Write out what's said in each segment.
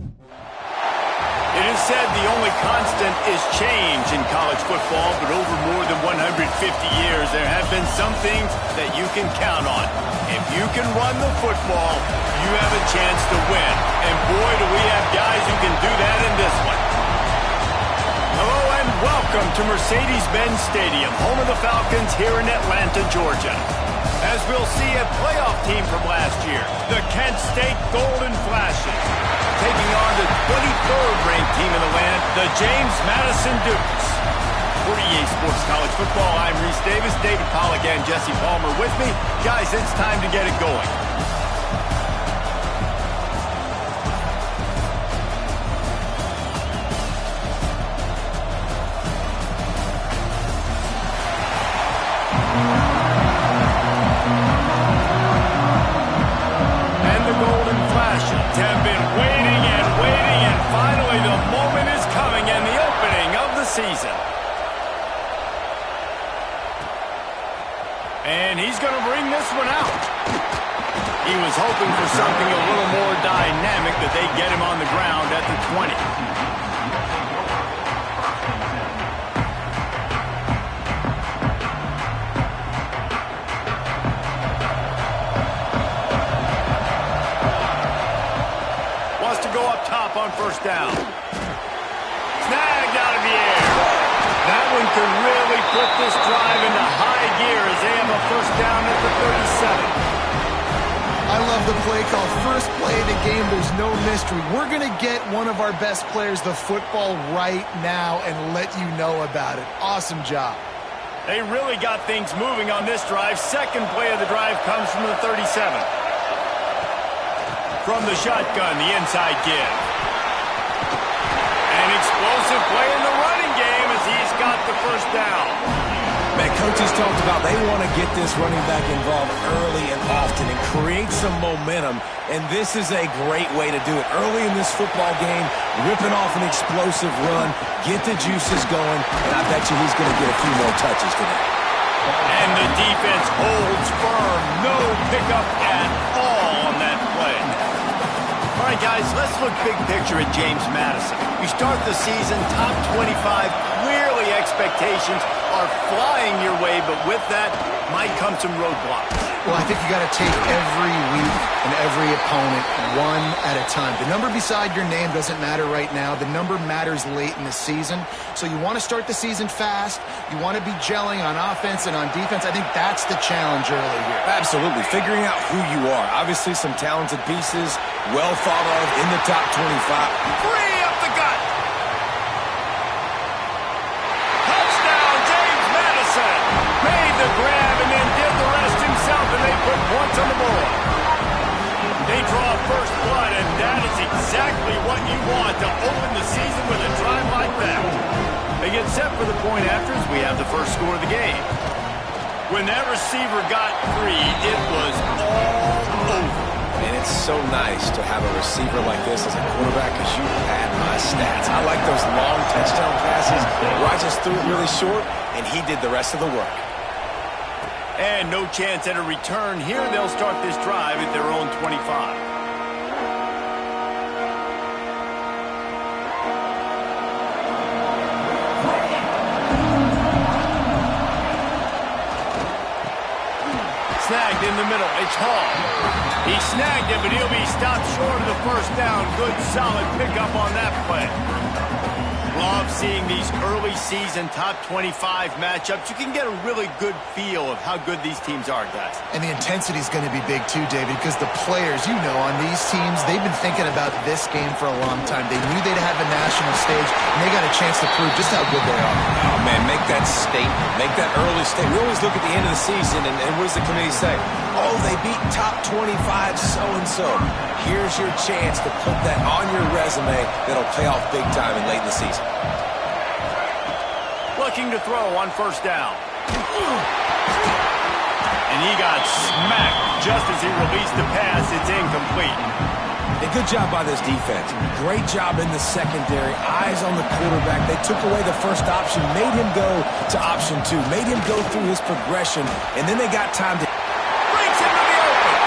It is said the only constant is change in college football, but over more than 150 years, there have been some things that you can count on. If you can run the football, you have a chance to win. And boy, do we have guys who can do that in this one. Hello and welcome to Mercedes-Benz Stadium, home of the Falcons here in Atlanta, Georgia. As we'll see a playoff team from last year, the Kent State Golden Flashes, taking on the 23rd ranked team in the land, the James Madison Dukes. For EA Sports College Football, I'm Reese Davis, David Pollack and Jesse Palmer with me. Guys, it's time to get it going. Have been waiting and finally the moment is coming and the opening of the season. And he's going to bring this one out. He was hoping for something a little more dynamic, that they get him on the ground at the 20. On first down. Snagged out of the air. That one could really put this drive into high gear as they have a first down at the 37. I love the play call. First play of the game, there's no mystery. We're going to get one of our best players the football right now and let you know about it. Awesome job. They really got things moving on this drive. Second play of the drive comes from the 37. From the shotgun, the inside give. An explosive play in the running game as he's got the first down. Man, coaches talked about they want to get this running back involved early and often and create some momentum, and this is a great way to do it. Early in this football game, ripping off an explosive run, get the juices going, and I bet you he's going to get a few more touches today. And the defense holds firm. No pickup at all on that play. All right, guys, let's look big picture at James Madison. You start the season top 25. Clearly expectations are flying your way, but with that might come some roadblocks. Well, I think you got to take every week and every opponent one at a time. The number beside your name doesn't matter right now. The number matters late in the season. So you want to start the season fast. You want to be gelling on offense and on defense. I think that's the challenge early here. Absolutely. Figuring out who you are. Obviously some talented pieces, well thought of in the top 25. Free up the gut. Touchdown, James Madison. Made the grab and then did the rest himself, and they put points on the board. They draw first blood, and that is exactly what you want to open the season with a drive like that. They get set for the point after as we have the first score of the game. When that receiver got free, it was all over. And it's so nice to have a receiver like this as a quarterback because you pad my stats. I like those long touchdown passes where I just threw it really short, and he did the rest of the work. And no chance at a return here. They'll start this drive at their own 25. Snagged in the middle. It's Hall. He snagged it, but he'll be stopped short of the first down. Good, solid pickup on that play. Love seeing these early season top 25 matchups. You can get a really good feel of how good these teams are, guys. And the intensity is going to be big too, David, because the players, you know, on these teams, they've been thinking about this game for a long time. They knew they'd have a national stage, and they got a chance to prove just how good they are. Oh, man, make that statement. Make that early statement. We always look at the end of the season, and what does the committee say? Oh, they beat top 25 so-and-so. Here's your chance to put that on your resume that'll pay off big time and late in the season. Looking to throw on first down. And he got smacked just as he released the pass. It's incomplete. A good job by this defense. Great job in the secondary. Eyes on the quarterback. They took away the first option, made him go to option 2, made him go through his progression, and then they got time to... Brings him to the open.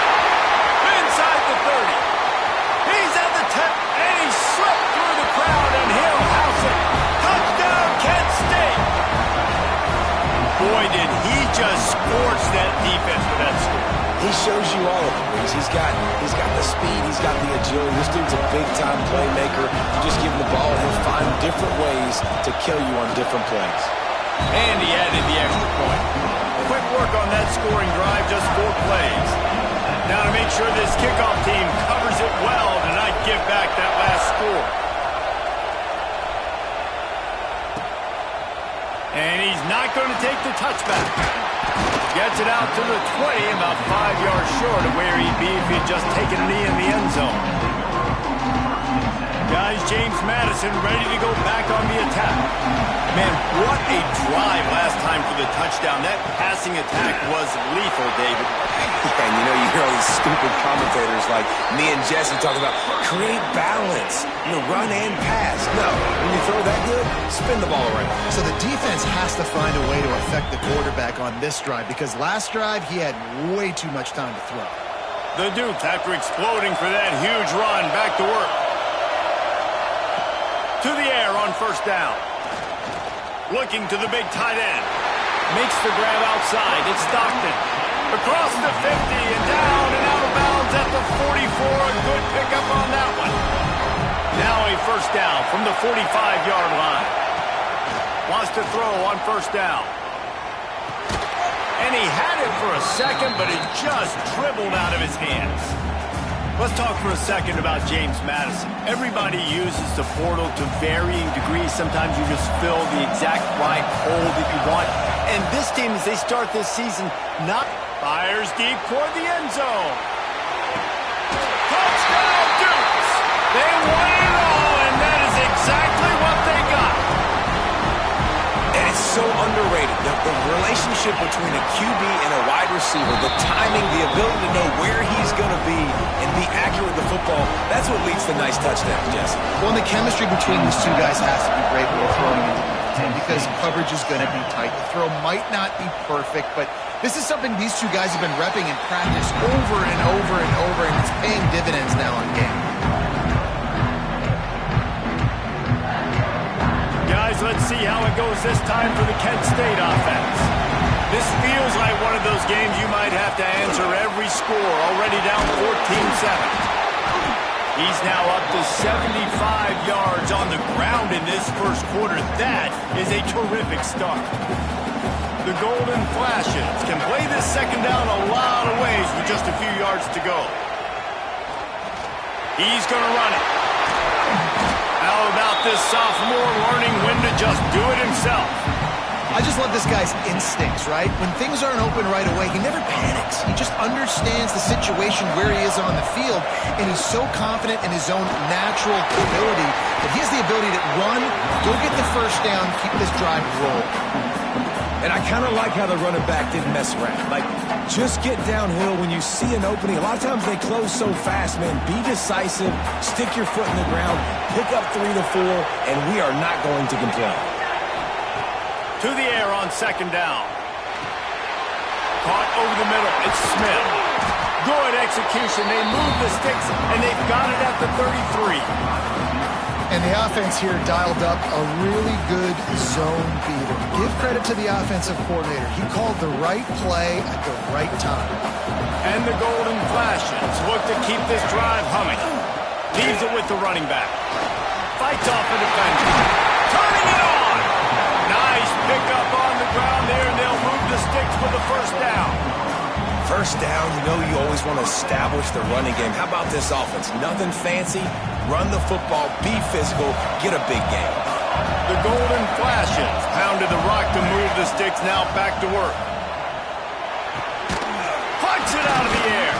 Inside the 30. He's at the 10, and he's shows you all of it. He's got the speed, he's got the agility. This dude's a big-time playmaker. You just give him the ball, and he'll find different ways to kill you on different plays. And he added the extra point. Quick work on that scoring drive, just 4 plays. Now to make sure this kickoff team covers it well to not give back that last score. And he's not going to take the touchback. Gets it out to the 20, about 5 yards short of where he'd be if he'd just taken a knee in the end zone. Guys, James Madison ready to go back on the attack. Man, what a drive last time for the touchdown. That passing attack was lethal, David. And you know, you hear all these stupid commentators like me and Jesse talking about create balance, run and pass. No, when you throw that good, spin the ball around. So the defense has to find a way to affect the quarterback on this drive because last drive he had way too much time to throw. The Dukes, after exploding for that huge run, back to work. To the air on first down. Looking to the big tight end. Makes the grab outside. It's Stockton. Across the 50 and down and out of bounds at the 44. A good pickup on that one. Now a first down from the 45-yard line. Wants to throw on first down. And he had it for a second, but it just dribbled out of his hands. Let's talk for a second about James Madison. Everybody uses the portal to varying degrees. Sometimes you just fill the exact right hole that you want. And this team, as they start this season, not fires deep toward the end zone. Touchdown, Dukes! They won it all, and that is exactly what they got. And it's so underrated. The relationship between a QB and a wide receiver, the timing, the ability to know where he's going to be and be accurate with the football, that's what leads to nice touchdowns, Jesse. Well, the chemistry between these two guys has to be great when you're throwing into the team because coverage is going to be tight. The throw might not be perfect, but this is something these two guys have been repping in practice over and over and over, and it's paying dividends now in game. Guys, let's see how it goes this time for the Kent State offense. This feels like one of those games you might have to answer every score. Already down 14-7. He's now up to 75 yards on the ground in this first quarter. That is a terrific start. The Golden Flashes can play this second down a lot of ways with just a few yards to go. He's going to run it. How about this sophomore learning when to just do it himself? I just love this guy's instincts, right? When things aren't open right away, he never panics. He just understands the situation where he is on the field, and he's so confident in his own natural ability that he has the ability to run, go get the first down, keep this drive rolling. And I kind of like how the running back didn't mess around. Like, just get downhill when you see an opening. A lot of times they close so fast, man. Be decisive, stick your foot in the ground, pick up 3 to 4, and we are not going to complain. To the air on second down. Caught over the middle. It's Smith. Good execution. They move the sticks, and they've got it at the 33. And the offense here dialed up a really good zone beater. Give credit to the offensive coordinator. He called the right play at the right time. And the Golden Flashes look to keep this drive humming. Leaves it with the running back. Fights off a defender. Turning it on! Nice pickup on the ground there, and they'll move the sticks for the first down. First down, you always want to establish the running game. How about this offense? Nothing fancy. Run the football, be physical, get a big game. The Golden Flashes pounded the rock to move the sticks, now back to work. Punch it out of the air.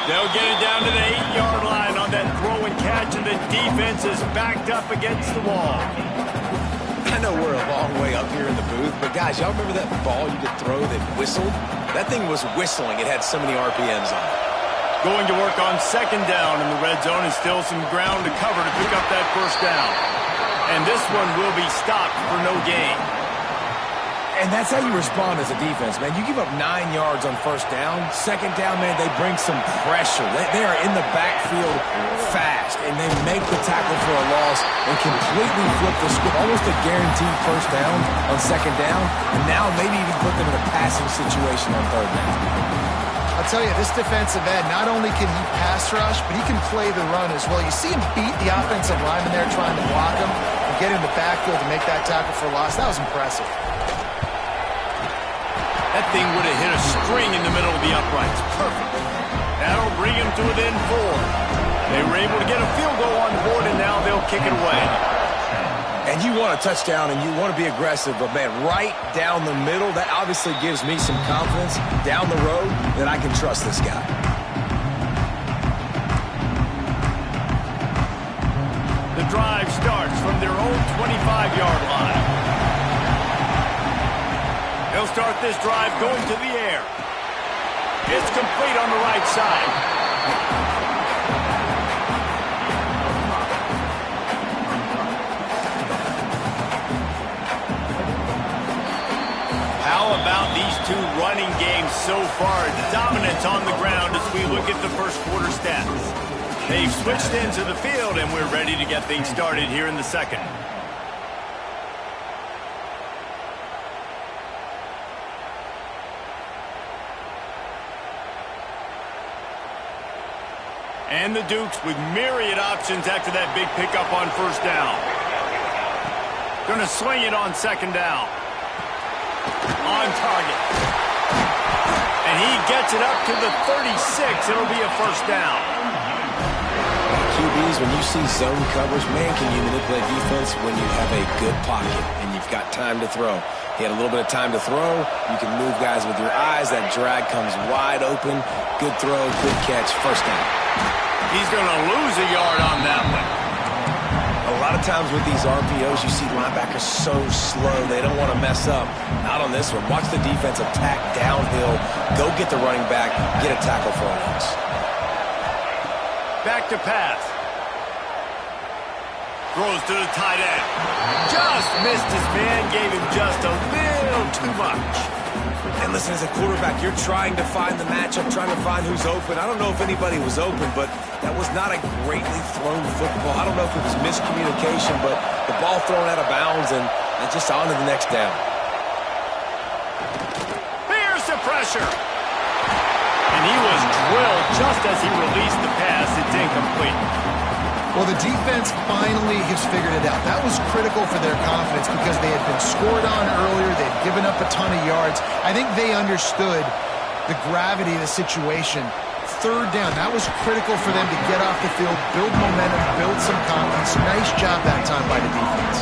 They'll get it down to the 8-yard line on that throw and catch, and the defense is backed up against the wall. I know we're a long way up here in the booth, but guys, y'all remember that ball you could throw that whistled? That thing was whistling. It had so many RPMs on it. Going to work on second down in the red zone, and still some ground to cover to pick up that first down. And this one will be stopped for no gain. And that's how you respond as a defense, man. You give up 9 yards on first down. Second down, man, they bring some pressure. They are in the backfield fast, and they make the tackle for a loss and completely flip the script. Almost a guaranteed first down on second down, and now maybe even put them in a passing situation on third down. I'll tell you, this defensive end, not only can he pass rush, but he can play the run as well. You see him beat the offensive lineman there trying to block him and get in the backfield to make that tackle for loss. That was impressive. That thing would have hit a string in the middle of the uprights. Perfect. That'll bring him to within 4. They were able to get a field goal on the board, and now they'll kick it away. And you want a touchdown, and you want to be aggressive, but, man, right down the middle, that obviously gives me some confidence down the road that I can trust this guy. The drive starts from their own 25-yard line. They'll start this drive going to the air. It's complete on the right side. How about these two running games so far? Dominance on the ground as we look at the first quarter stats. They've switched into the field, and we're ready to get things started here in the second. And the Dukes with myriad options after that big pickup on first down. Going to swing it on second down. On target. And he gets it up to the 36. It'll be a first down. QBs, when you see zone coverage, man, can you manipulate defense when you have a good pocket and you've got time to throw. He had a little bit of time to throw. You can move guys with your eyes. That drag comes wide open. Good throw, good catch, first down. He's going to lose a yard on that one. A lot of times with these RPOs, you see linebackers so slow. They don't want to mess up. Not on this one. Watch the defense attack downhill. Go get the running back. Get a tackle for a loss. Back to pass. Throws to the tight end. Just missed his man. Gave him just a little too much. And listen, as a quarterback, you're trying to find the matchup, trying to find who's open. I don't know if anybody was open, but that was not a greatly thrown football. I don't know if it was miscommunication, but the ball thrown out of bounds and just on to the next down. Here's the pressure. And he was drilled just as he released the pass. It's incomplete. Well, the defense finally has figured it out. That was critical for their confidence because they had been scored on earlier. They'd given up a ton of yards. I think they understood the gravity of the situation. Third down, that was critical for them to get off the field, build momentum, build some confidence. Nice job that time by the defense.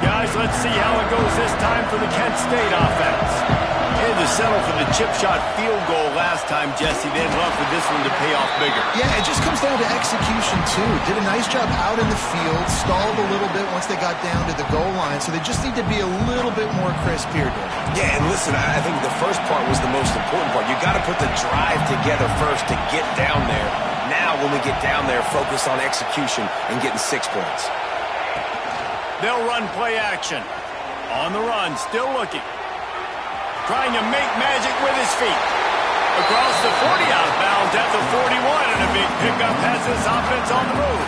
Guys, let's see how it goes this time for the Kent State offense. They had to settle for the chip shot field goal last time, Jesse. They'd love for this one to pay off bigger. Yeah, it just comes down to execution, too. Did a nice job out in the field, stalled a little bit once they got down to the goal line, so they just need to be a little bit more crisp here, Dan. Yeah, and listen, I think the first part was the most important part. You got to put the drive together first to get down there. Now, when we get down there, focus on execution and getting 6 points. They'll run play action. On the run, still looking. Trying to make magic with his feet. Across the 40, out of bounds at the 41, and a big pickup has this offense on the move.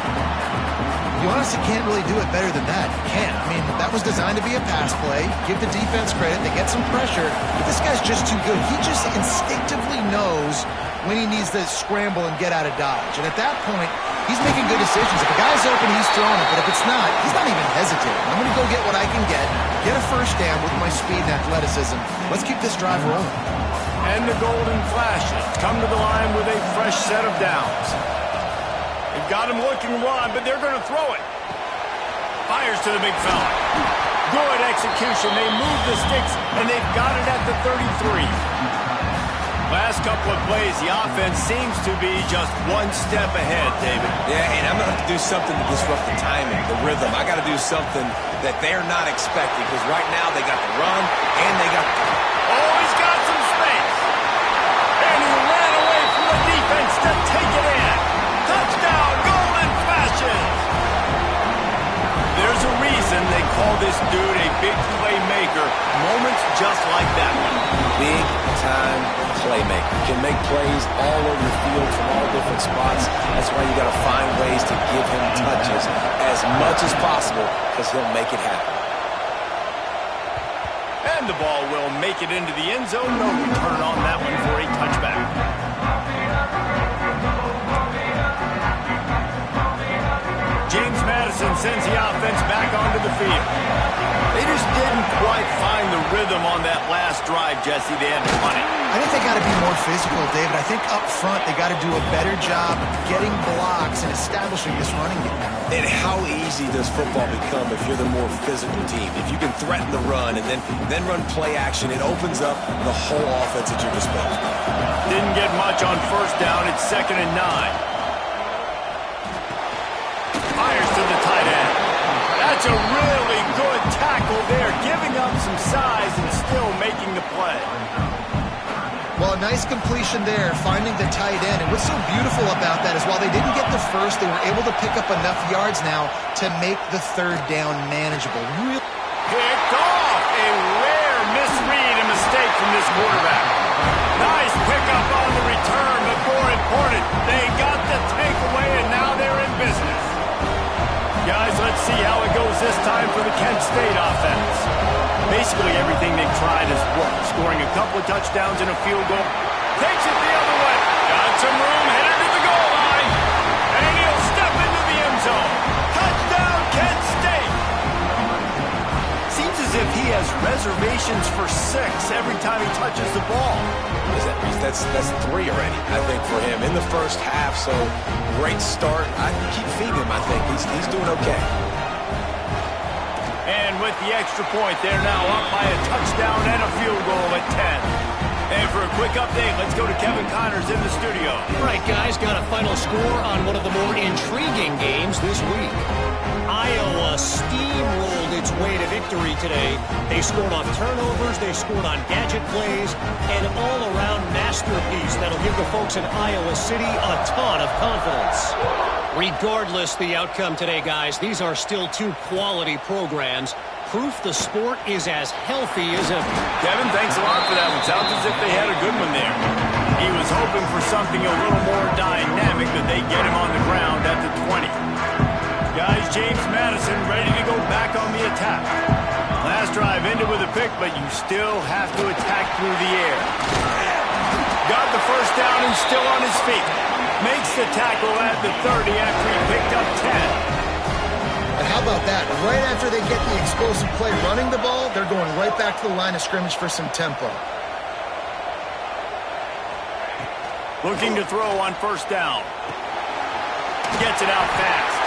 You honestly can't really do it better than that. You can't. I mean, that was designed to be a pass play. Give the defense credit. They get some pressure. But this guy's just too good. He just instinctively knows when he needs to scramble and get out of dodge. And at that point, he's making good decisions. If a guy's open, he's throwing it. But if it's not, he's not even hesitating. I'm going to go get what I can get a first down with my speed and athleticism. Let's keep this drive rolling. And the Golden Flashes come to the line with a fresh set of downs. They've got him looking run, but they're going to throw it. Fires to the big fella. Good execution. They move the sticks, and they've got it at the 33. Last couple of plays, the offense seems to be just one step ahead, David. Yeah, and I'm going to have to do something to disrupt the timing, the rhythm. I got to do something that they're not expecting because right now they got the run and they got... Oh, he's got some space. And he ran away from the defense to take it in. Touchdown, Golden Flashes. There's a reason they call this dude a big playmaker. Moments just like that one. Big-time playmaker. Can make plays all over the field from all different spots. That's why you got to find ways to give him touches as much as possible because he'll make it happen. And and the ball will make it into the end zone. No return on that one for a touchback. James Madison sends the offense back onto the field. They just didn't quite find the rhythm on that last drive, Jesse. They had to punt it. I think they got to be more physical, David. I think up front they got to do a better job getting blocks and establishing this running game. And how easy does football become if you're the more physical team? If you can threaten the run and then run play action, it opens up the whole offense at your disposal. Didn't get much on first down. It's 2nd and 9. Fires to the tight end. That's a really good tackle there, giving up some size and still making the play. Well, a nice completion there, finding the tight end. And what's so beautiful about that is while they didn't get the first, they were able to pick up enough yards now to make the third down manageable. Really picked off. A rare misread and mistake from this quarterback. Nice pickup on the return, but more important, they got the takeaway, and now they're in business. Guys, let's see how it goes this time for the Kent State offense. Basically, everything they've tried has worked. Scoring a couple of touchdowns and a field goal. Takes it the other way. Got some room, headed to the goal line. And he'll step into the end zone. Touchdown, Kent State. Seems as if he has reservations for 6 every time he touches the ball. That's 3 already, I think, for him in the first half. So, great start. I keep feeding him, I think. He's doing okay. And with the extra point, they're now up by a touchdown and a field goal at 10. And for a quick update, let's go to Kevin Connors in the studio. All right, guys, got a final score on one of the more intriguing games this week. Iowa steamrolled its way to victory today. They scored off turnovers, they scored on gadget plays, an all-around masterpiece that'll give the folks in Iowa City a ton of confidence. Regardless the outcome today, guys, these are still 2 quality programs. Proof the sport is as healthy as ever. Kevin, thanks a lot for that one. Sounds as if they had a good one there. He was hoping for something a little more dynamic, but they get him on the ground at the 20. Guys, James Madison ready to go back on the attack. Last drive ended with a pick, but you still have to attack through the air. Got the first down and still on his feet. Makes the tackle at the 30 after he picked up 10. And how about that? Right after they get the explosive play running the ball, they're going right back to the line of scrimmage for some tempo. Looking to throw on first down. Gets it out fast.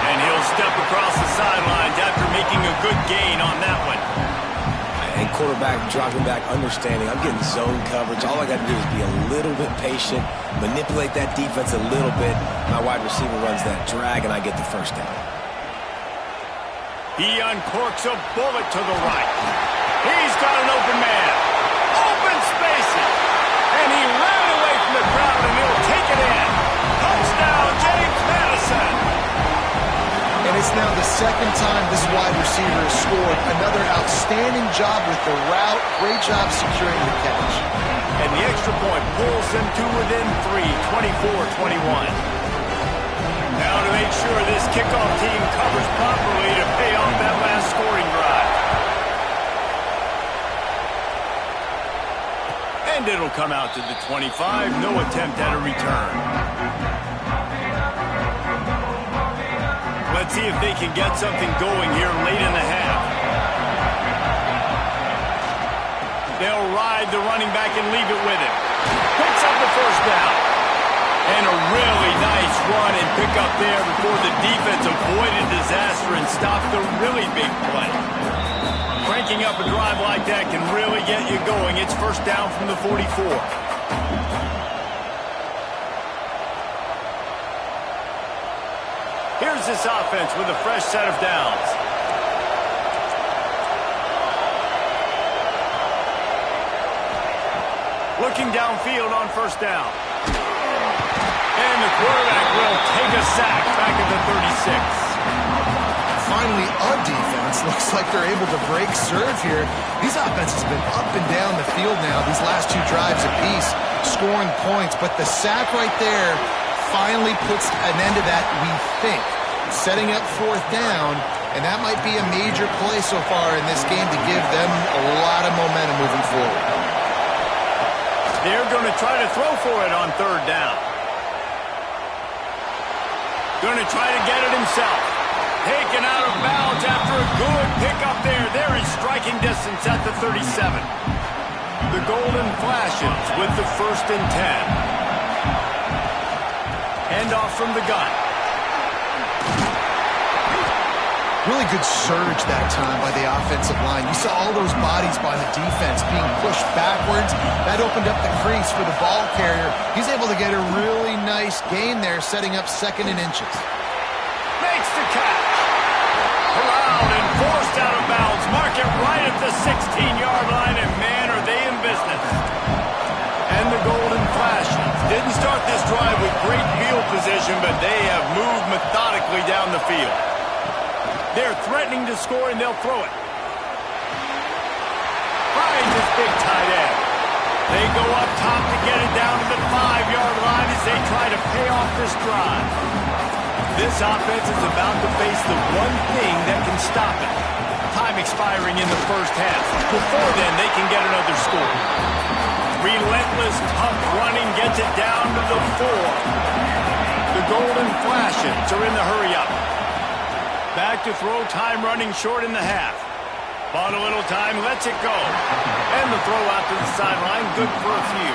And he'll step across the sidelines after making a good gain on that one. And quarterback dropping back, understanding I'm getting zone coverage. All I got to do is be a little bit patient, manipulate that defense a little bit. My wide receiver runs that drag, and I get the first down. He uncorks a bullet to the right. He's got an open man. Open spaces. And he ran away from the crowd, and he'll take it in. Touchdown, James Madison. And it's now the 2nd time this wide receiver has scored. Another outstanding job with the route. Great job securing the catch. And the extra point pulls them to within 3, 24-21. Now to make sure this kickoff team covers properly to pay off that last scoring drive. And it'll come out to the 25. No attempt at a return. Let's see if they can get something going here late in the half. They'll ride the running back and leave it with him. Picks up the first down. And a really nice run and pick up there before the defense avoided disaster and stopped the really big play. Cranking up a drive like that can really get you going. It's first down from the 44. Here's this offense with a fresh set of downs. Looking downfield on first down. And the quarterback will take a sack back at the 36. Finally, a defense. Looks like they're able to break serve here. These offenses have been up and down the field now, these last 2 drives apiece, scoring points. But the sack right there finally puts an end to that, we think. Setting up 4th down, And that might be a major play so far in this game to give them a lot of momentum moving forward. They're going to try to throw for it on third down. Going to try to get it himself. Taken out of bounds after a good pickup there. They're in striking distance at the 37. The Golden Flashes with the 1st and 10. Handoff from the gun. Really good surge that time by the offensive line. You saw all those bodies by the defense being pushed backwards. That opened up the crease for the ball carrier. He's able to get a really nice gain there, setting up 2nd and inches. Makes the catch. Corralled and forced out of bounds. Mark it right at the 16-yard line, and man, are they in business. And the Golden Flashes didn't start this drive with great field position, but they have moved methodically down the field. They're threatening to score, and they'll throw it. Finds his big tight end. They go up top to get it down to the 5-yard line as they try to pay off this drive. This offense is about to face the one thing that can stop it. Time expiring in the first half. Before then, they can get another score. Relentless, tough running gets it down to the 4. The Golden Flashes are in the hurry-up. Back to throw, time running short in the half. Bought a little time, lets it go. And the throw out to the sideline, good for a few.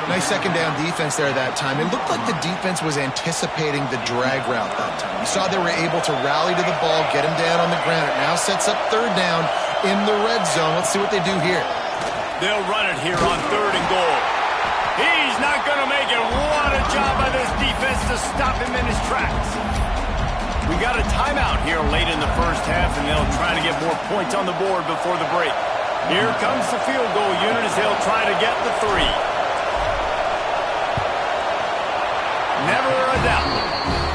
Nice 2nd down defense there that time. It looked like the defense was anticipating the drag route that time. You saw they were able to rally to the ball, get him down on the ground. It now sets up 3rd down in the red zone. Let's see what they do here. They'll run it here on 3rd and goal. He's not going to make it. What a job by this defense to stop him in his tracks. We got a timeout here late in the first half, and they'll try to get more points on the board before the break. Here comes the field goal unit as they'll try to get the 3. Never a doubt.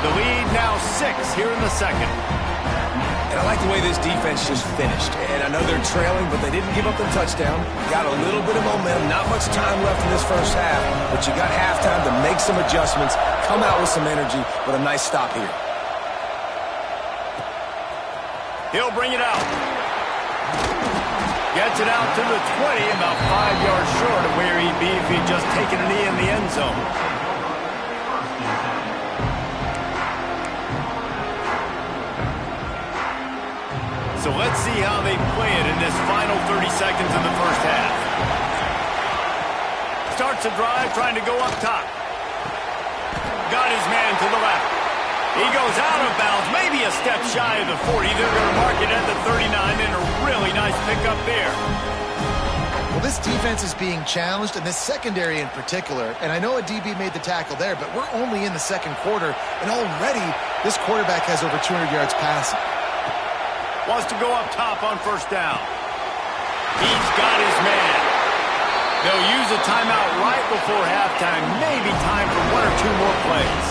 The lead now 6 here in the 2nd. And I like the way this defense just finished. And I know they're trailing, but they didn't give up the touchdown. Got a little bit of momentum. Not much time left in this first half, but you got halftime to make some adjustments, come out with some energy, but a nice stop here. He'll bring it out. Gets it out to the 20, about 5 yards short of where he'd be if he'd just taken a knee in the end zone. So let's see how they play it in this final 30 seconds of the first half. Starts the drive, trying to go up top. Got his man to the left. He goes out of bounds, maybe a step shy of the 40. They're going to mark it at the 39, and a really nice pickup there. Well, this defense is being challenged, and this secondary in particular. And I know a DB made the tackle there, but we're only in the 2nd quarter, and already this quarterback has over 200 yards passing. Wants to go up top on 1st down. He's got his man. They'll use a timeout right before halftime. Maybe time for 1 or 2 more plays.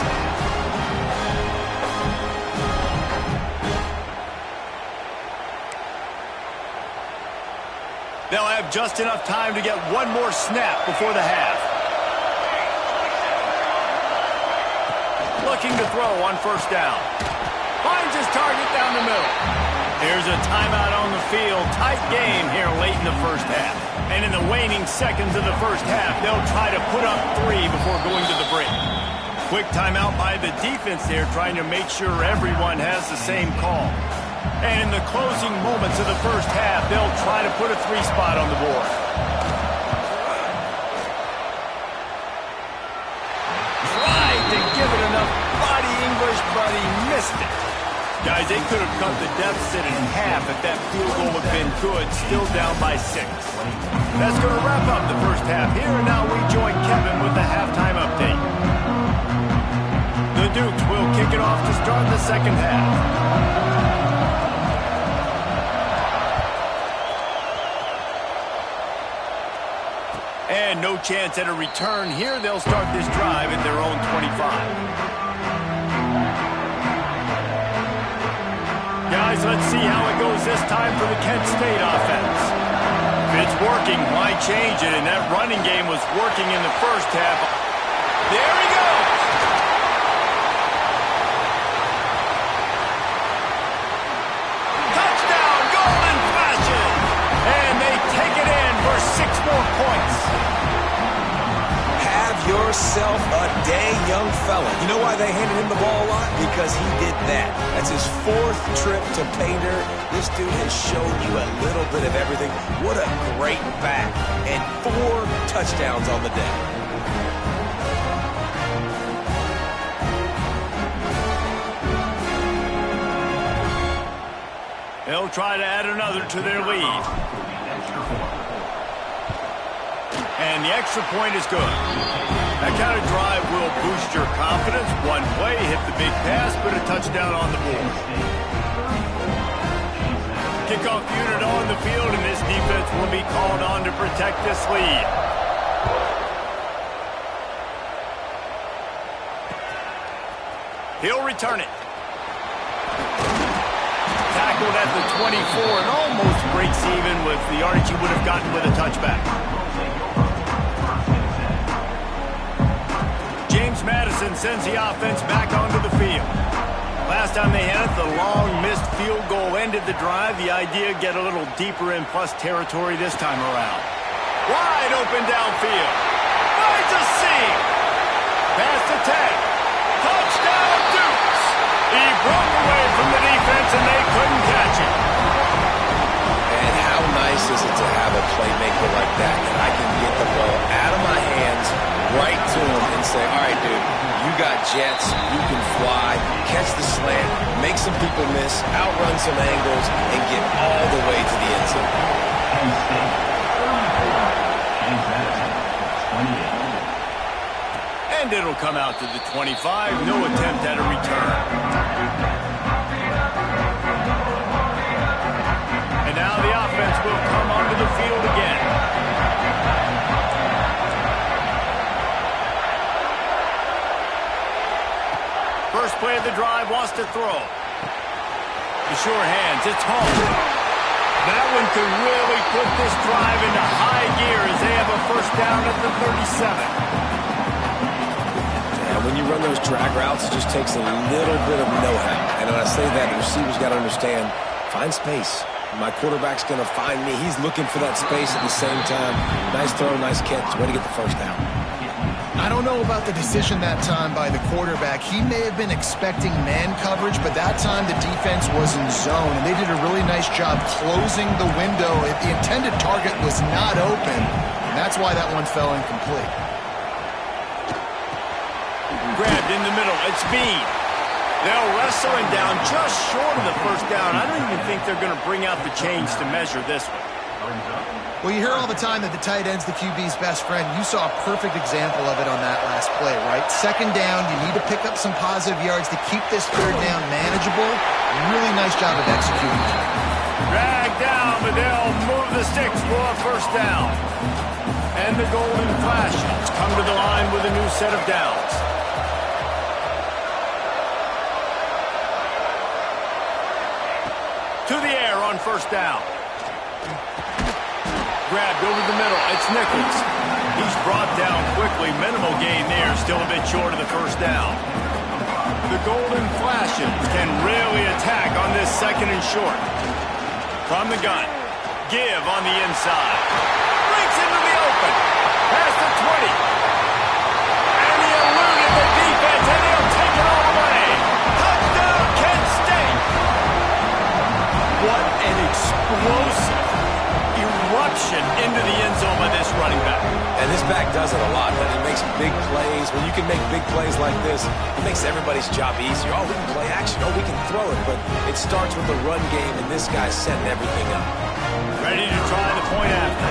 They'll have just enough time to get 1 more snap before the half. Looking to throw on 1st down. Finds his target down the middle. Here's a timeout on the field. Tight game here late in the first half. And in the waning seconds of the first half, they'll try to put up 3 before going to the break. Quick timeout by the defense there, trying to make sure everyone has the same call. And in the closing moments of the first half, they'll try to put a 3 spot on the board. Tried to give it enough body English, but he missed it. Guys, they could have cut the deficit in half if that field goal had been good, still down by 6. That's going to wrap up the first half. Here and now we join Kevin with the halftime update. The Dukes will kick it off to start the second half. And no chance at a return here. They'll start this drive at their own 25. Guys, let's see how it goes this time for the Kent State offense. If it's working, why change it? And that running game was working in the first half. There he goes! himself a dang young fella. You know why they handed him the ball a lot? Because he did that. That's his 4th trip to pay dirt. This dude has shown you a little bit of everything. What a great back. And 4 touchdowns on the day. They'll try to add another to their lead. And the extra point is good. That kind of drive will boost your confidence. One play, hit the big pass, put a touchdown on the board. Kickoff unit on the field, and this defense will be called on to protect this lead. He'll return it. Tackled at the 24 and almost breaks even with the yardage he would have gotten with a touchback. James Madison sends the offense back onto the field. Last time they had it, the long missed field goal ended the drive. The idea, get a little deeper in plus territory this time around. Wide open downfield. Finds a seam. Pass to 10. Touchdown Dukes. He broke away from the defense and they couldn't catch him. And how nice is it to have a playmaker like that I can get the ball out of my hands right to him and say, all right, dude, you got jets, you can fly, catch the slant, make some people miss, outrun some angles, and get all the way to the end zone. And it'll come out to the 25. No attempt at a return. And now the offense will come onto the field again. First play of the drive, wants to throw. The sure hands, it's home. That one could really put this drive into high gear as they have a first down at the 37. When you run those drag routes, it just takes a little bit of know-how. And when I say that, the receiver's got to understand, find space. My quarterback's going to find me. He's looking for that space at the same time. Nice throw, nice catch. Way to get the first down. I don't know about the decision that time by the quarterback. He may have been expecting man coverage, but that time the defense was in zone, and they did a really nice job closing the window. The intended target was not open, and that's why that one fell incomplete. Grabbed in the middle. It's Bean. They'll wrestle him down just short of the first down. I don't even think they're going to bring out the chains to measure this one. Well, you hear all the time that the tight end's the QB's best friend. You saw a perfect example of it on that last play, right? Second down, you need to pick up some positive yards to keep this third down manageable. Really nice job of executing. Dragged down, but they'll move the sticks for a first down. And the Golden Flashes come to the line with a new set of downs. To the air on first down. Grabbed over the middle. It's Nichols. He's brought down quickly. Minimal gain there. Still a bit short of the first down. The Golden Flashes can really attack on this second and short. From the gun. Give on the inside. Breaks into the open. Past the 20. And he eluded the defense, and he'll take it all away. Touchdown, Kent State. What an explosive eruption into the end zone by this running back. And this back does it a lot, but he makes big plays. When you can make big plays like this, it makes everybody's job easier. Oh, we can play action. Oh, we can throw it. But it starts with the run game, and this guy's setting everything up. Ready to try the point after.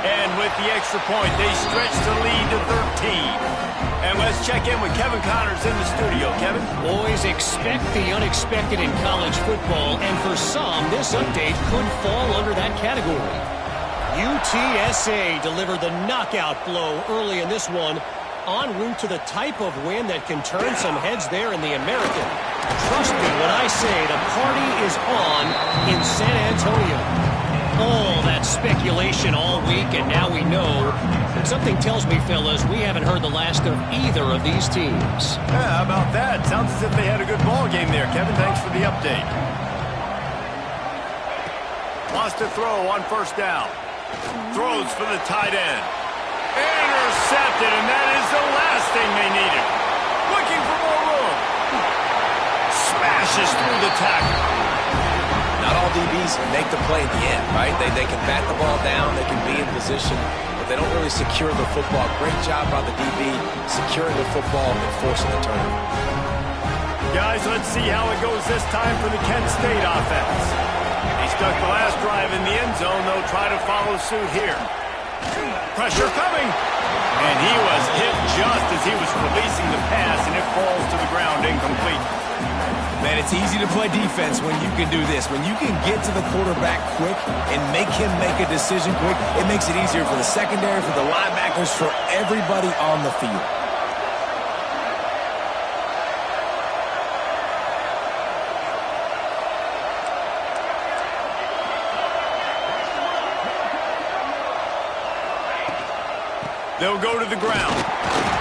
And with the extra point, they stretch the lead to 13. And let's check in with Kevin Connors in the studio. Kevin? Boys, expect the unexpected in college football, and for some, this update could fall under that category. UTSA delivered the knockout blow early in this one, en route to the type of win that can turn some heads there in the American. Trust me when I say the party is on in San Antonio. All that speculation all week, and now we know. But something tells me, fellas, we haven't heard the last of either of these teams. Yeah, how about that? Sounds as if they had a good ball game there. Kevin, thanks for the update. Wants to throw on first down. Throws for the tight end. Intercepted, and that is the last thing they needed. Looking for more room. Smashes through the tackle. Not all DBs make the play at the end, right? They can bat the ball down, they can be in position, but they don't really secure the football. Great job by the DB securing the football and forcing the turnover. Guys, let's see how it goes this time for the Kent State offense. He stuck the last drive in the end zone. They'll try to follow suit here. Pressure coming. And he was hit just as he was releasing the pass, and it falls to the ground incomplete. Man, it's easy to play defense when you can do this. When you can get to the quarterback quick and make him make a decision quick, it makes it easier for the secondary, for the linebackers, for everybody on the field. They'll go to the ground.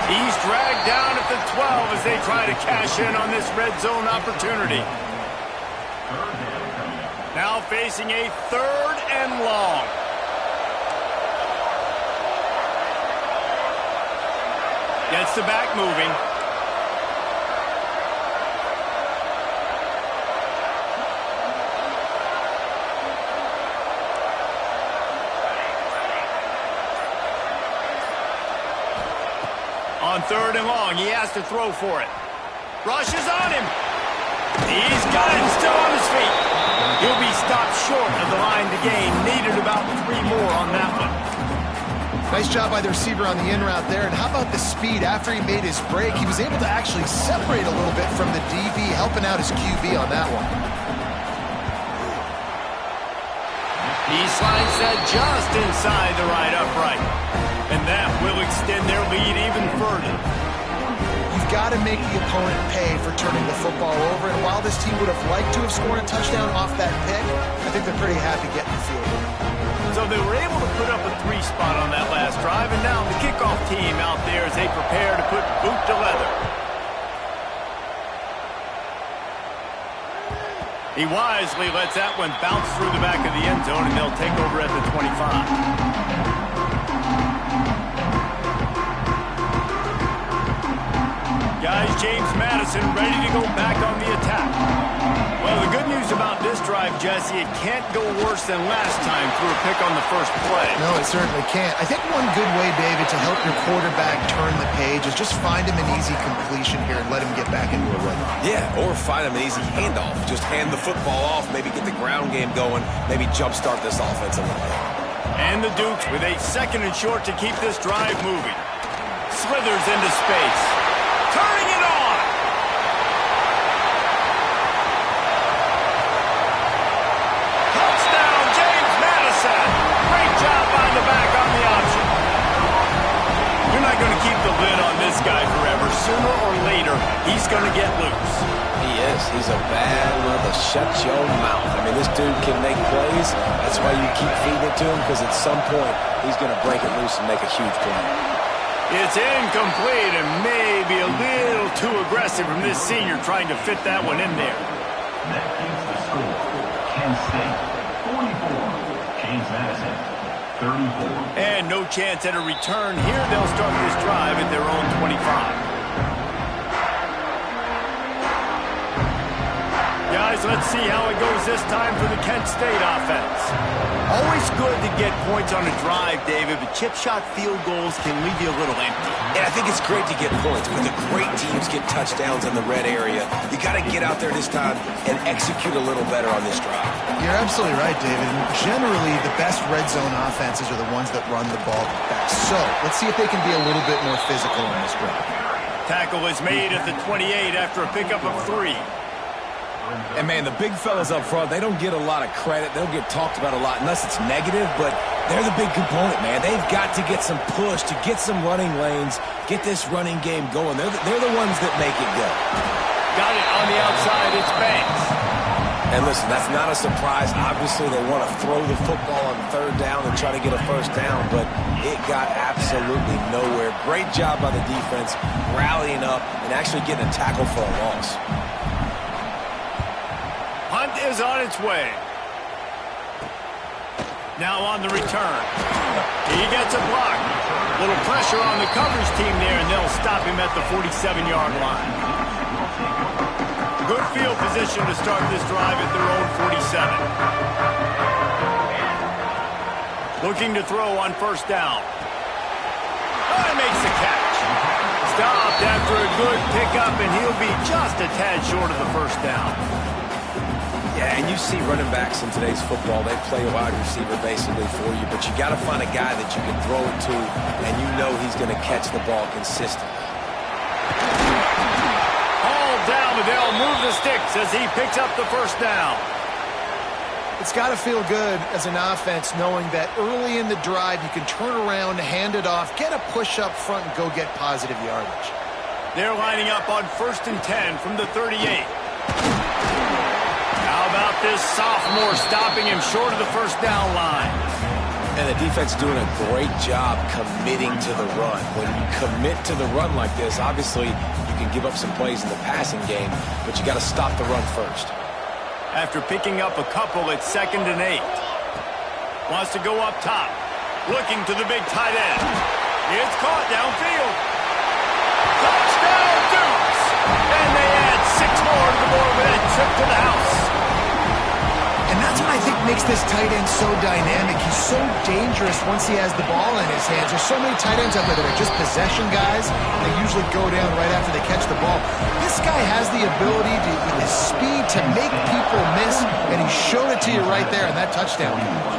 He's dragged down at the 12 as they try to cash in on this red zone opportunity. Now facing a 3rd and long. Gets the back moving. On 3rd and long, he has to throw for it. Rushes on him. He's got it, still on his feet. He'll be stopped short of the line to gain. Needed about 3 more on that one. Nice job by the receiver on the in route there. And how about the speed after he made his break? He was able to actually separate a little bit from the DB, helping out his QB on that one. He slides that just inside the right upright. And that will extend their lead even further. You've got to make the opponent pay for turning the football over. And while this team would have liked to have scored a touchdown off that pick, I think they're pretty happy getting the field goal. So they were able to put up a 3 spot on that last drive. And now the kickoff team out there as they prepare to put boot to leather. He wisely lets that one bounce through the back of the end zone, and they'll take over at the 25. Guys, James Madison ready to go back on the attack. Well, the good news about this drive, Jesse, it can't go worse than last time through a pick on the first play. No, it certainly can't. I think one good way, David, to help your quarterback turn the page is just find him an easy completion here and let him get back into a rhythm. Yeah, or find him an easy handoff. Just hand the football off, maybe get the ground game going, maybe jumpstart this offense a little bit. And the Dukes with a 2nd and short to keep this drive moving. Slithers into space. Turning it on. Touchdown, James Madison. Great job by the back on the option. You're not going to keep the lid on this guy forever. Sooner or later, he's going to get loose. He is. He's a bad mother. Shut your mouth. I mean, this dude can make plays. That's why you keep feeding it to him, because at some point, he's going to break it loose and make a huge play. It's incomplete and maybe a little too aggressive from this senior trying to fit that one in there. That is the score. Kent State, 44. James Madison, 34. And no chance at a return here. They'll start this drive at their own 25. Guys, let's see how it goes this time for the Kent State offense. Always good to get points on a drive, David, but chip shot field goals can leave you a little empty. And I think it's great to get points. When the great teams get touchdowns in the red area, you got to get out there this time and execute a little better on this drive. You're absolutely right, David. And generally, the best red zone offenses are the ones that run the ball best. So let's see if they can be a little bit more physical on this drive. Tackle is made at the 28 after a pickup of 3. And, man, the big fellas up front, they don't get a lot of credit. They don't get talked about a lot unless it's negative, but they're the big component, man. They've got to get some push, to get some running lanes, get this running game going. They're the ones that make it go. Got it on the outside. It's Banks. And listen, that's not a surprise. Obviously, they want to throw the football on 3rd down and try to get a 1st down, but it got absolutely nowhere. Great job by the defense, rallying up and actually getting a tackle for a loss. Hunt is on its way. Now on the return. He gets a block. Little pressure on the coverage team there, and they'll stop him at the 47-yard line. Good field position to start this drive at their own 47. Looking to throw on first down. Oh, he makes the catch. Stopped after a good pickup, and he'll be just a tad short of the first down. Yeah, and you see running backs in today's football, they play a wide receiver basically for you, but you got to find a guy that you can throw it to, and you know he's going to catch the ball consistently. All down, but they'll move the sticks as he picks up the first down. It's got to feel good as an offense knowing that early in the drive you can turn around, hand it off, get a push up front, and go get positive yardage. They're lining up on 1st and 10 from the 38. How about this sophomore stopping him short of the first down line? And the defense doing a great job committing to the run. When you commit to the run like this, obviously you can give up some plays in the passing game, but you got to stop the run first. After picking up a couple at 2nd and 8. Wants to go up top. Looking to the big tight end. It's caught downfield. Touchdown, Dukes! And they add 6 more to the board with that trip to the house. And that's what I think makes this tight end so dynamic. He's so dangerous once he has the ball in his hands. There's so many tight ends out there that are just possession guys. They usually go down right after they catch the ball. This guy has the ability to, with his speed, to make people miss, and he showed it to you right there in that touchdown catch.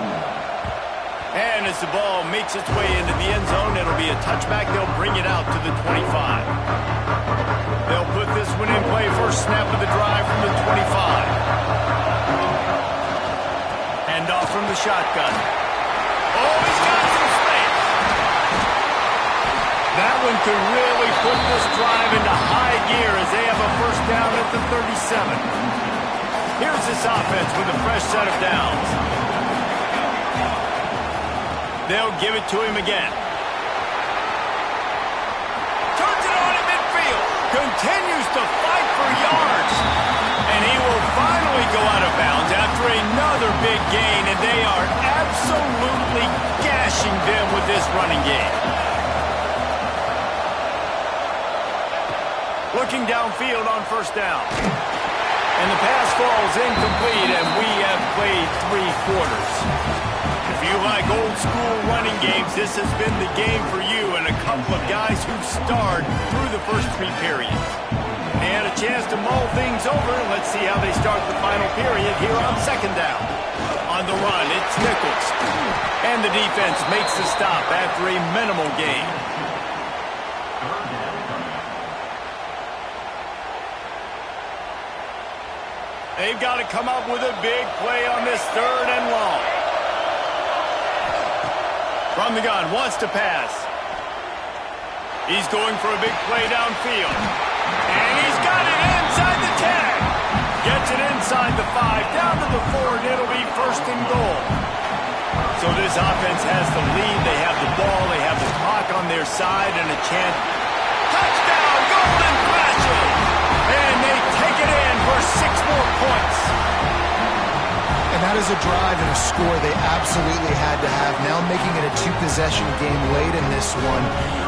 And as the ball makes its way into the end zone, it'll be a touchback. They'll bring it out to the 25. They'll put this one in play. First snap of the drive from the 25. Hand off from the shotgun. Oh, he's got some space. That one could really put this drive into high gear as they have a first down at the 37. Here's this offense with a fresh set of downs. They'll give it to him again. Turns it on at midfield. Continues to fight for yards. And he will finally go out of bounds after another big gain. And they are absolutely gashing them with this running game. Looking downfield on first down. And the pass falls incomplete, and we have played 3 quarters. If you like old school running games, this has been the game for you and a couple of guys who starred through the first 3 periods. They had a chance to mull things over. Let's see how they start the final period here on 2nd down. On the run, it's Nichols. And the defense makes the stop after a minimal gain. They've got to come up with a big play on this 3rd and long. From the gun, wants to pass. He's going for a big play downfield. And he's got it inside the 10. Gets it inside the 5, down to the 4, and it'll be 1st and goal. So this offense has the lead. They have the ball. They have the clock on their side and a chance. Touchdown, Golden Flashes! And they take it in for 6 more points. And that is a drive and a score they absolutely had to have. Now making it a 2-possession game late in this one.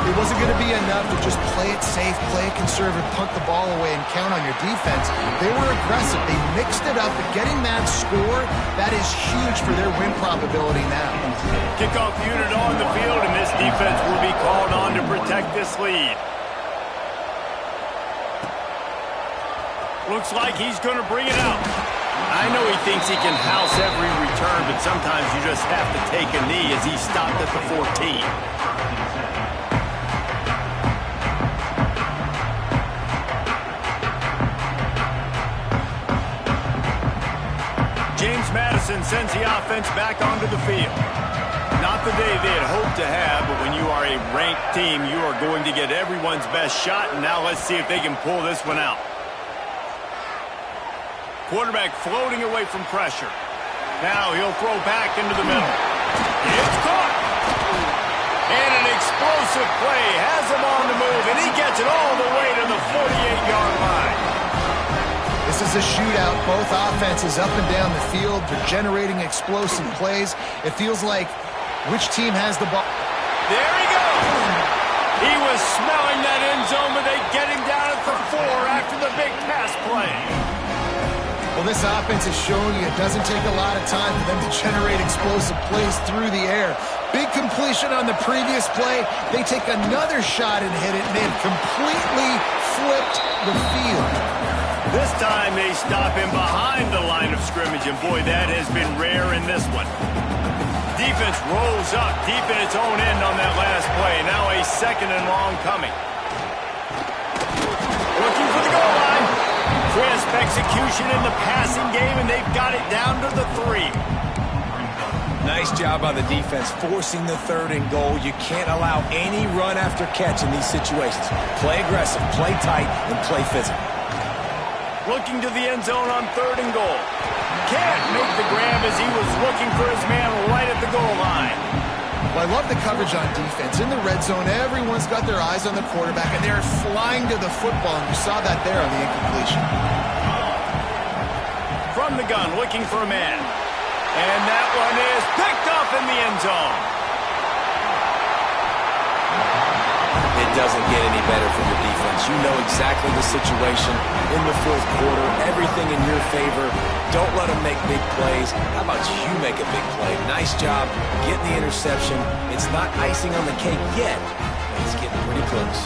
It wasn't going to be enough to just play it safe, play it conservative, punt the ball away, and count on your defense. They were aggressive. They mixed it up. But getting that score, that is huge for their win probability now. Kickoff unit on the field, and this defense will be called on to protect this lead. Looks like he's going to bring it out. I know he thinks he can house every return, but sometimes you just have to take a knee as he stopped at the 14. James Madison sends the offense back onto the field. Not the day they had hoped to have, but when you are a ranked team, you are going to get everyone's best shot, and now let's see if they can pull this one out. Quarterback floating away from pressure. Now he'll throw back into the middle. It's caught. And an explosive play has him on the move, and he gets it all the way to the 48-yard line. This is a shootout. Both offenses up and down the field. They're generating explosive plays. It feels like Which team has the ball? There he goes. He was smelling that end zone, but they get him down at the 4 after the big pass play. Well, this offense is showing you it doesn't take a lot of time for them to generate explosive plays through the air. Big completion on the previous play. They take another shot and hit it, and they've completely flipped the field. This time they stop him behind the line of scrimmage, and boy, that has been rare in this one. Defense rolls up deep in its own end on that last play. Now a 2nd and long coming. Looking for the goal line. Crisp execution in the passing game, and they've got it down to the 3. Nice job by the defense forcing the 3rd and goal. You can't allow any run after catch in these situations. Play aggressive, play tight, and play physical. Looking to the end zone on 3rd and goal. Can't make the grab as he was looking for his man right at the goal line. Well, I love the coverage on defense. In the red zone, everyone's got their eyes on the quarterback, and they're flying to the football, and you saw that there on the incompletion. From the gun, looking for a man. And that one is picked up in the end zone. It doesn't get any better from your defense. You know exactly the situation in the 4th quarter. Everything in your favor. Don't let them make big plays. How about you make a big play? Nice job getting the interception. It's not icing on the cake yet. It's getting pretty close.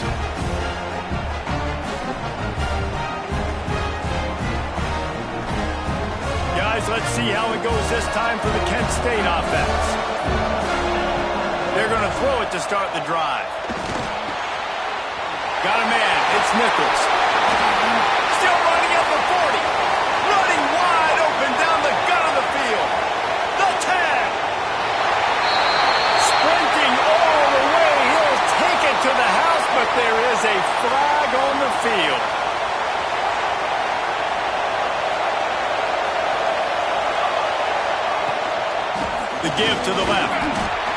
Guys, let's see how it goes this time for the Kent State offense. They're going to throw it to start the drive. Got a man. It's Nichols. Still running at the 40. Running wide open down the gut of the field. The tag. Sprinting all the way. He'll take it to the house, but there is a flag on the field. The give to the left.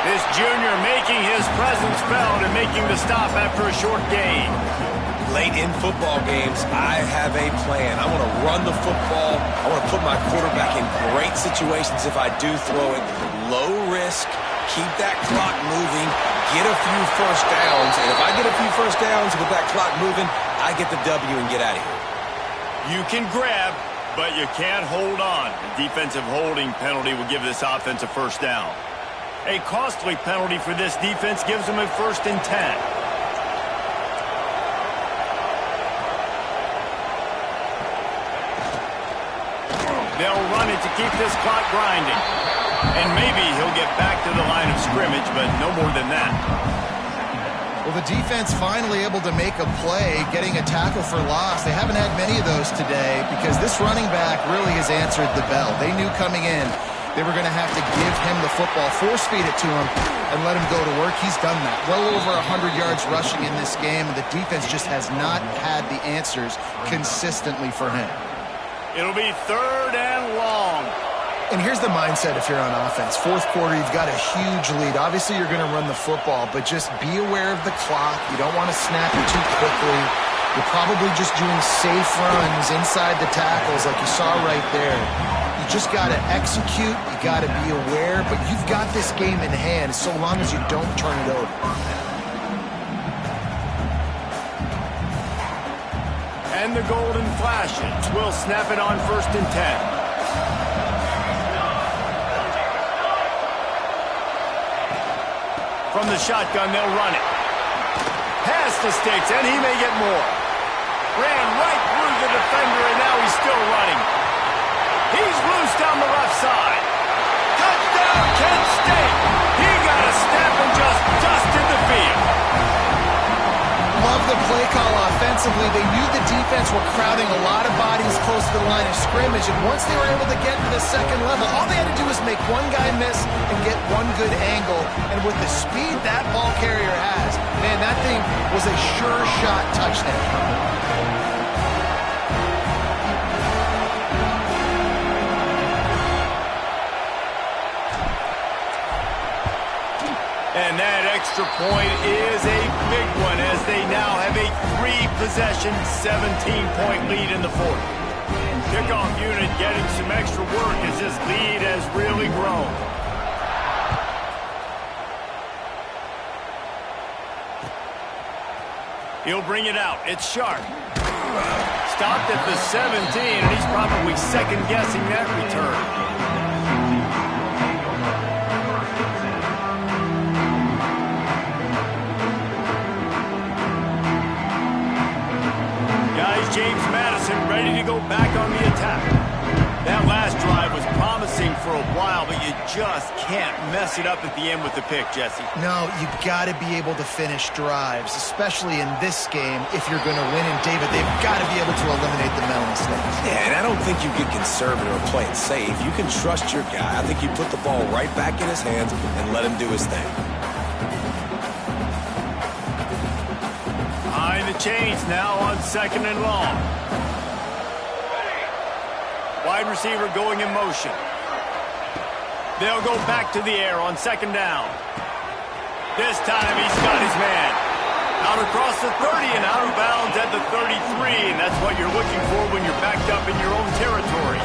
This junior making his presence felt and making the stop after a short gain. Late in football games, I have a plan. I want to run the football. I want to put my quarterback in great situations if I do throw it. Low risk, keep that clock moving, get a few first downs. And if I get a few first downs with that clock moving, I get the W and get out of here. You can grab, but you can't hold on. A defensive holding penalty will give this offense a first down. A costly penalty for this defense gives them a 1st and 10. They'll run it to keep this clock grinding. And maybe he'll get back to the line of scrimmage, but no more than that. Well, the defense finally able to make a play, getting a tackle for loss. They haven't had many of those today because this running back really has answered the bell. They knew coming in they were going to have to give him the football, force-feed it to him, and let him go to work. He's done that. Well over 100 yards rushing in this game, and the defense just has not had the answers consistently for him. It'll be 3rd and long. And here's the mindset if you're on offense. 4th quarter, you've got a huge lead. Obviously, you're going to run the football, but just be aware of the clock. You don't want to snap it too quickly. You're probably just doing safe runs inside the tackles like you saw right there. You just got to execute. You got to be aware, but you've got this game in hand so long as you don't turn it over. And the golden flashes will snap it on 1st and 10. From the shotgun, they'll run it. Past the sticks, and he may get more. Ran right through the defender, and now he's still running. He's loose down the left side. Touchdown, Kent State. He got a step and just dusted the field. Love the play call offensively. They knew the defense were crowding a lot of bodies close to the line of scrimmage, and once they were able to get to the 2nd level, all they had to do was make one guy miss and get one good angle. And with the speed that ball carrier has, man, that thing was a sure shot touchdown. And that extra point is a big one as they now have a 3-possession, 17-point lead in the 4th. Kickoff unit getting some extra work as this lead has really grown. He'll bring it out. It's sharp. Stopped at the 17, and he's probably second-guessing that return. James Madison ready to go back on the attack. That last drive was promising for a while, but you just can't mess it up at the end with the pick, Jesse. No, you've got to be able to finish drives, especially in this game if you're going to win. And, David, they've got to be able to eliminate the mental mistakes. Yeah, and I don't think you get conservative or play it safe. You can trust your guy. I think you put the ball right back in his hands and let him do his thing. Behind the chains now on 2nd and long. Wide receiver going in motion. They'll go back to the air on 2nd down. This time he's got his man. Out across the 30 and out of bounds at the 33. And that's what you're looking for when you're backed up in your own territory.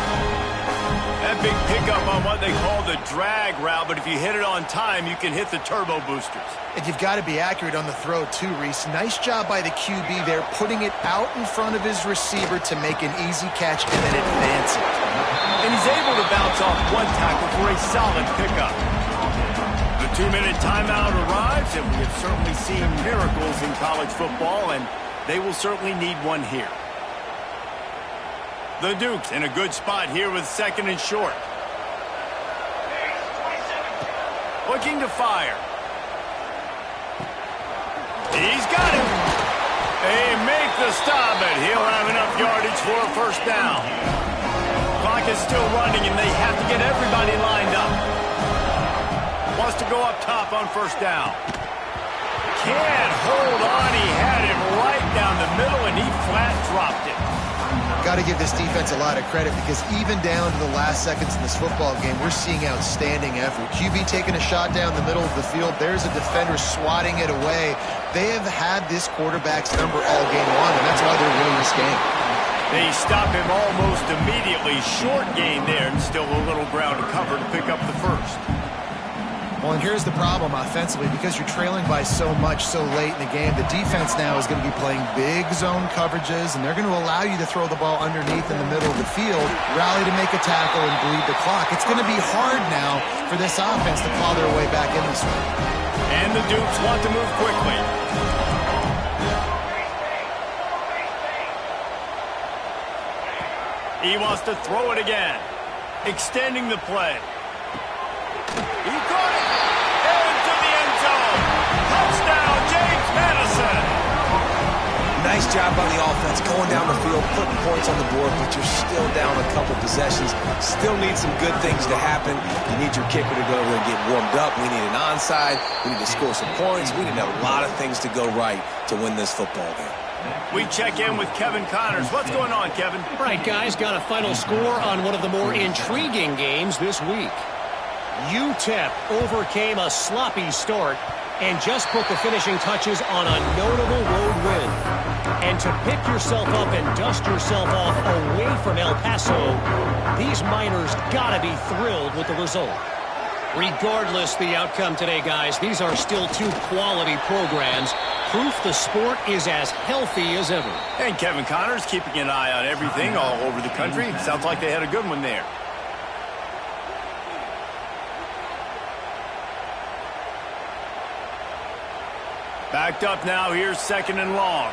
That big pickup on what they call the drag route, but if you hit it on time, you can hit the turbo boosters. And you've got to be accurate on the throw, too, Reese. Nice job by the QB there, putting it out in front of his receiver to make an easy catch and then advance it. And he's able to bounce off one tackle for a solid pickup. The 2-minute timeout arrives, and we have certainly seen miracles in college football, and they will certainly need one here. The Dukes in a good spot here with 2nd and short. Looking to fire. He's got him. They make the stop, but he'll have enough yardage for a 1st down. Clock is still running, and they have to get everybody lined up. Wants to go up top on 1st down. Can't hold on. He had it right down the middle, and he flat dropped it. Got to give this defense a lot of credit because even down to the last seconds in this football game, we're seeing outstanding effort. QB taking a shot down the middle of the field. There's a defender swatting it away. They have had this quarterback's number all game long, and that's why they're winning this game. They stop him almost immediately. Short gain there, and still a little ground to cover to pick up the 1st. Well, and here's the problem offensively. Because you're trailing by so much so late in the game, the defense now is going to be playing big zone coverages, and they're going to allow you to throw the ball underneath in the middle of the field, rally to make a tackle, and bleed the clock. It's going to be hard now for this offense to claw their way back in this one. And the Dukes want to move quickly. He wants to throw it again. Extending the play. He caught it. Into the end zone. Touchdown, James Madison. Nice job by the offense going down the field, putting points on the board, but you're still down a couple possessions. Still need some good things to happen. You need your kicker to go over and get warmed up. We need an onside. We need to score some points. We need a lot of things to go right to win this football game. We check in with Kevin Connors. What's going on, Kevin? All right, guys, got a final score on one of the more intriguing games this week. UTEP overcame a sloppy start and just put the finishing touches on a notable road win. And to pick yourself up and dust yourself off away from El Paso, these Miners gotta be thrilled with the result. Regardless the outcome today, guys, these are still two quality programs. Proof the sport is as healthy as ever. And Kevin Connors keeping an eye on everything all over the country. Sounds like they had a good one there. Backed up now, here's 2nd and long.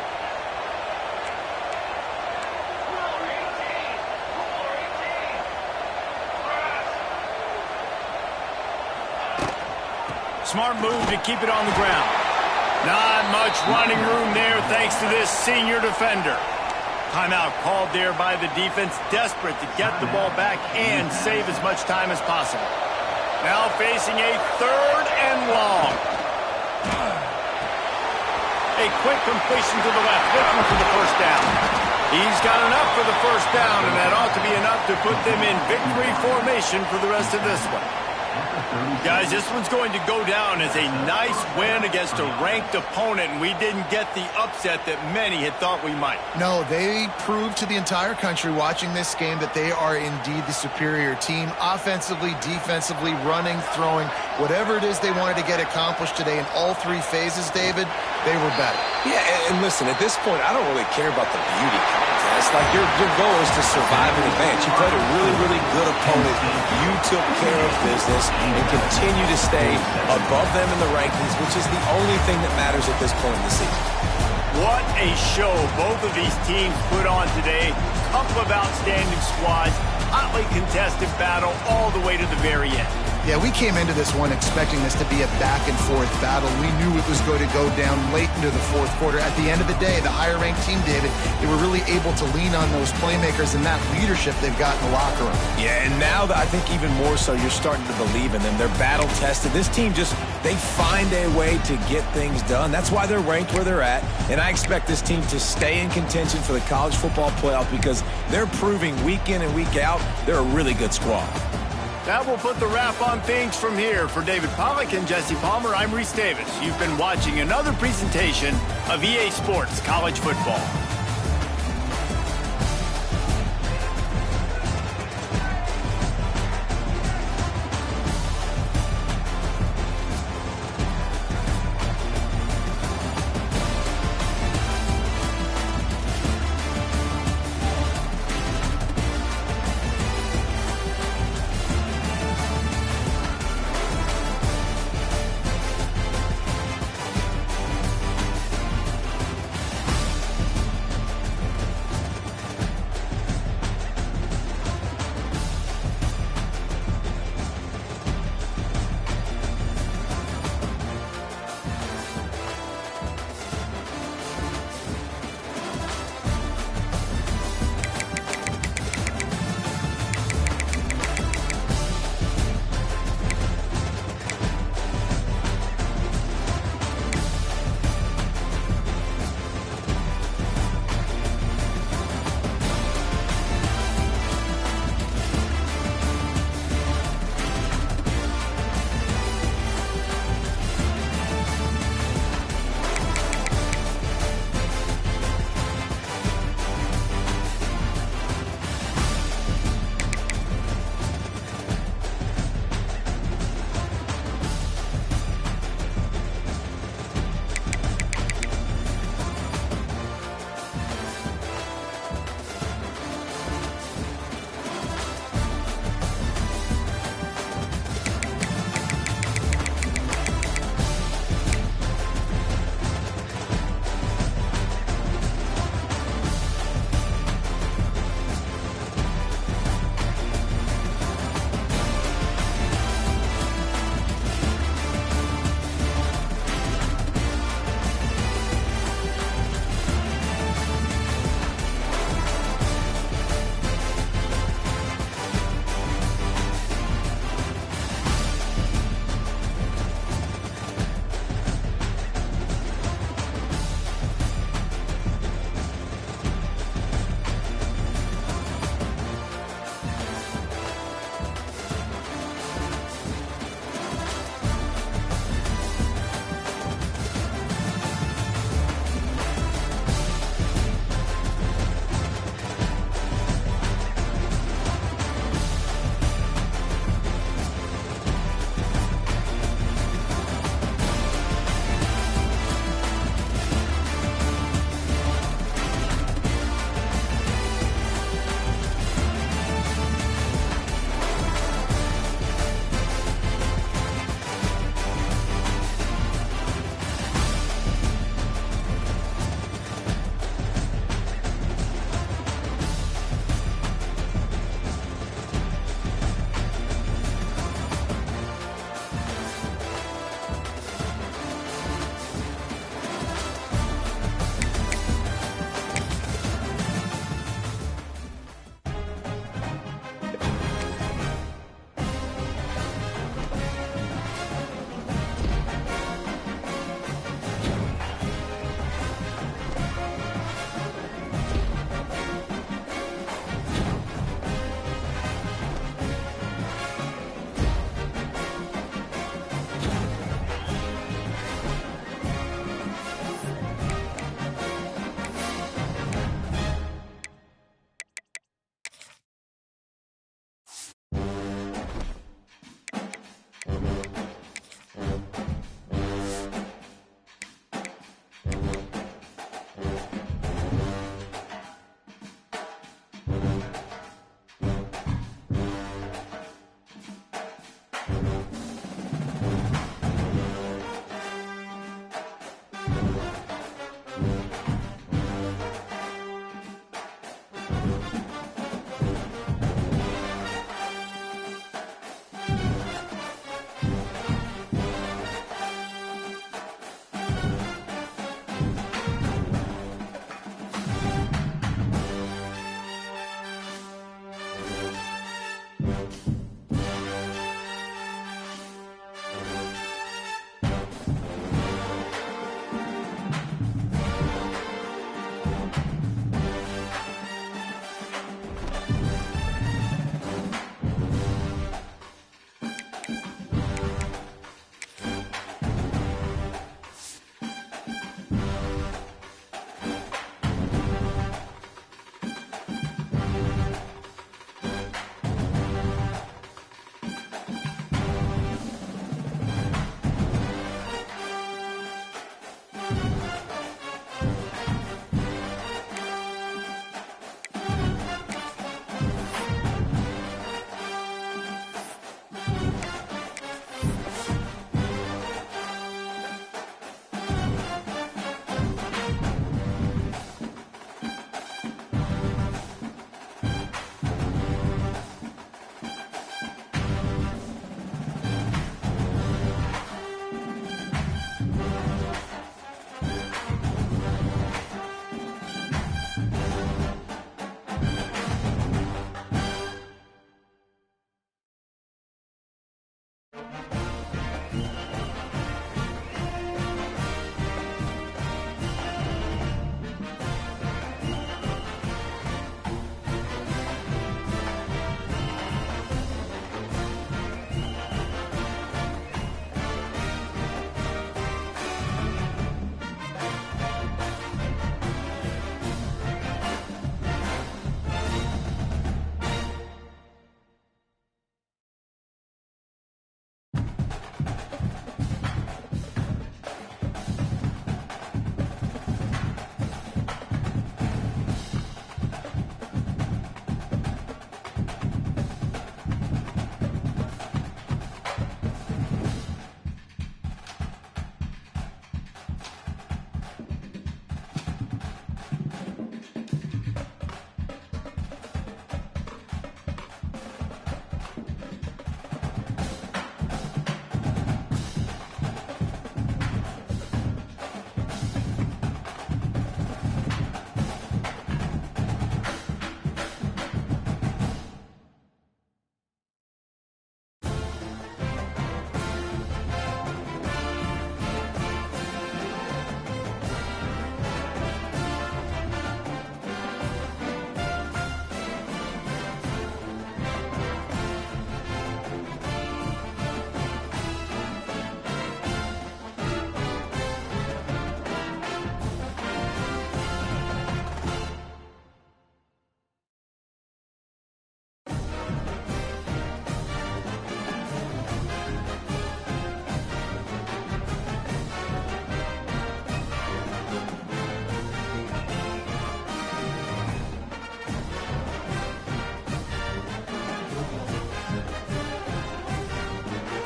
Smart move to keep it on the ground. Not much running room there thanks to this senior defender. Timeout called there by the defense, desperate to get the ball back and save as much time as possible. Now facing a 3rd and long. A quick completion to the left, looking for the 1st down. He's got enough for the 1st down, and that ought to be enough to put them in victory formation for the rest of this one. Guys, this one's going to go down as a nice win against a ranked opponent, and we didn't get the upset that many had thought we might. No, they proved to the entire country watching this game that they are indeed the superior team. Offensively, defensively, running, throwing, whatever it is they wanted to get accomplished today in all three phases, David, they were better. Yeah, and listen, at this point, I don't really care about the beauty contest. Like, your goal is to survive and advance. You played a really, really good opponent. You took care of business and continue to stay above them in the rankings, which is the only thing that matters at this point in the season. What a show both of these teams put on today. Couple of outstanding squads, hotly contested battle all the way to the very end. Yeah, we came into this one expecting this to be a back-and-forth battle. We knew it was going to go down late into the fourth quarter. At the end of the day, the higher-ranked team, David, they were really able to lean on those playmakers and that leadership they've got in the locker room. Yeah, and now that I think even more so, you're starting to believe in them. They're battle-tested. This team they find a way to get things done. That's why they're ranked where they're at, and I expect this team to stay in contention for the college football playoff because they're proving week in and week out they're a really good squad. That will put the wrap on things from here. For David Pollack and Jesse Palmer, I'm Reese Davis. You've been watching another presentation of EA Sports College Football.